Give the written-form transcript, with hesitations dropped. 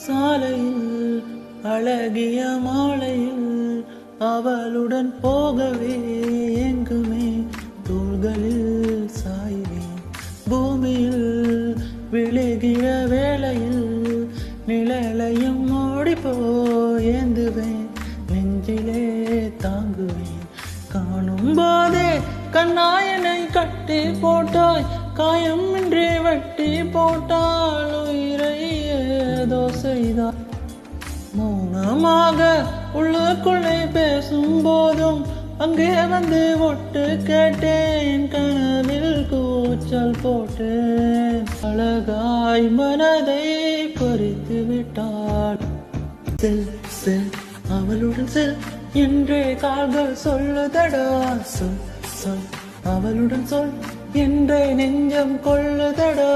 சாலையில் அழகிய மாலையில் அவளுடன் போகவே எங்குமே தோள்களில் சாய்வேன் பூமியில் விழுகிற வேளையில் நிழலையும் ஓடிப்போயேந்துவேன் நெஞ்சிலே தாங்குவேன் காணும் போதே கண்ணாயனை கட்டி போட்டாய் காயமின்றி வெட்டி போட்டால் உயிரை ஏதோ செய்தார் மௌனமாக உள்ளுக்குள்ளே பேசும் போதும் அங்கே வந்து ஒட்டு கேட்டேன் கனவில் கூச்சல் போட்டேன் அழகாய் மனதை பறித்து விட்டாள் செல் செல் அவளுடன் செல் என்றே கால்கள் சொல்லுதடா சொல் சொல் அவளுடன் சொல் என்றே நெஞ்சம் கொள்ளுதடா